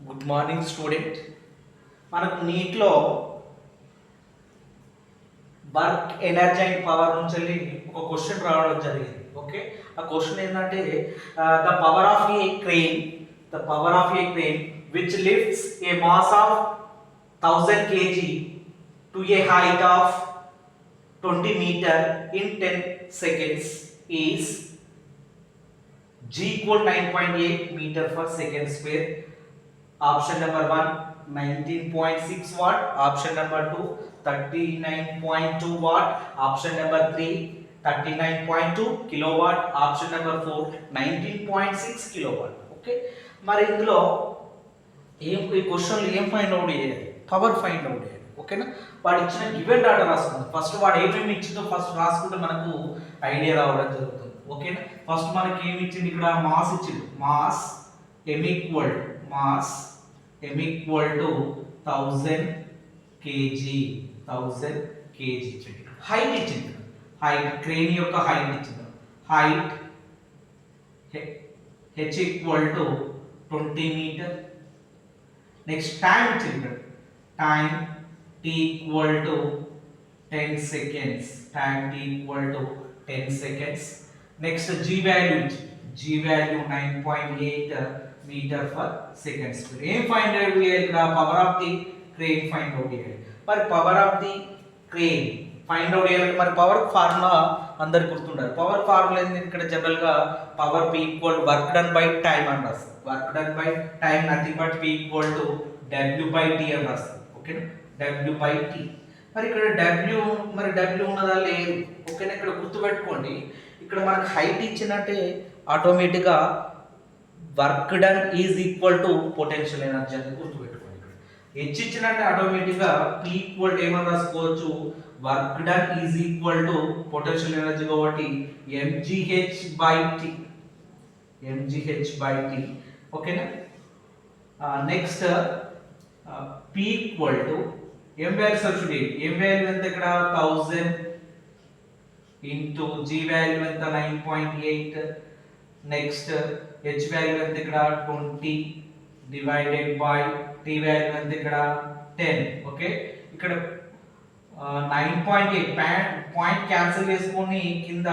Good morning student. మనకు నీట్లో work energy and power నుంచి వెళ్ళి ఒక క్వశ్చన్ రావడం జరిగింది. ఓకే, ఆ క్వశ్చన్ ఏంటంటే the power of A crane which lifts A mass of 1000 kg to A height of 20 meter in 10 seconds is G equal 9.8 meter per second square. Option number 1 19.6 watt, option number 2 39.2 watt, option number 3 39.2 kilowatt, option number 4 19.6 kilowatt. Okay, మరి ఇందులో ఈ క్వశ్చన్లు ఏం find out చేయాలి? Power find out చేయాలి. ఓకేనా, వాడు ఇచ్చిన గివెన్ డాటా రాసుకుందాం. ఫస్ట్ వాడు ఏమేమి ఇచ్చిందో ఫస్ట్ రాసుకుంటే మనకు ఐడియా రావడం జరుగుతుంది. ఓకేనా, ఫస్ట్ మనకి ఏమి ఇచ్చింది? ఇక్కడ మాస్ ఇచ్చింది. Mass m equal to 1000 kg ఇచ్చింది. హైట్ ఇచ్చింది. హైట్ క్రేన్ యొక్క హైట్ ఇచ్చింది. Height h equal to 20 meter. Next time ఇచ్చింది. Time t equal to 10 seconds. Next g value 9.8 meter per second square. ఏం ఫైండ్ అవుట్ చేయాలి? ఇక్కడ power of the crane find out చేయాలి. మరి power of the crane find out చేయాలంటే మరి power formula అందరికి గుర్తుండాలి. పవర్ ఫార్ములా ఏంది? ఇక్కడ జనరల్ గా power p equal work done by time అని రాస్తారు. Work done by time nothing but p equal to w by t అని రాస్తారు. ఓకేనా, w బై t. మరి ఇక్కడ w ఉన్నదా? లేదు. ఓకేనా, ఇక్కడ గుర్తుపెట్టుకోండి, ఇక్కడ మనకు హైట్ ఇచ్చినట్టే ఆటోమేటిక్గా work done is equal to potential energy అని గుర్తుపెట్టుకోండి. ఇక్కడ హెచ్ ఇచ్చినట్టే ఆటోమేటిక్గా p ఈక్వల్ టు ఏమని రాసుకోవచ్చు? Work done is equal to potential energy కాబట్టి mgh బై t. ఓకేనా, next p equal to m value substitute. m value ఎంత? ఇక్కడ 1000 ఇంటూ g వాల్యూ ఎంత? 9.8. నెక్స్ట్ h వాల్యూ ఎంత? ఇక్కడ 20 డివైడెడ్ బై t వాల్యూ ఎంత? ఇక్కడ 10. ఓకే, ఇక్కడ 9.8 పాయింట్ క్యాన్సిల్ చేసుకొని కింద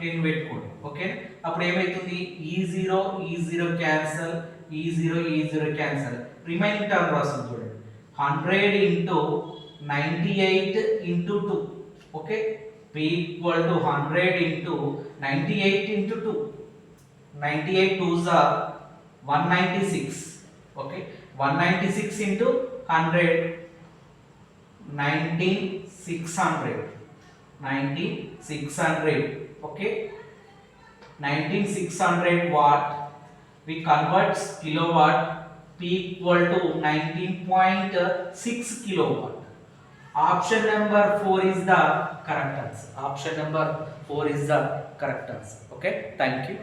10 పెట్టుకోండి. ఓకే, అప్పుడు ఏమైతుంది? e0 cancel, e0 cancel. Remaining term రాస్తుంది చూడండి. 100 into 98 into 2. Okay, p equal to 100 into 98 into 2. 98 2s are 196. Okay, 196 into 100 19600. Okay, 19600 watt we converts kilowatt. p equal to 19.6 kilowatt. Option number 4 is the correct answer. Okay, thank you.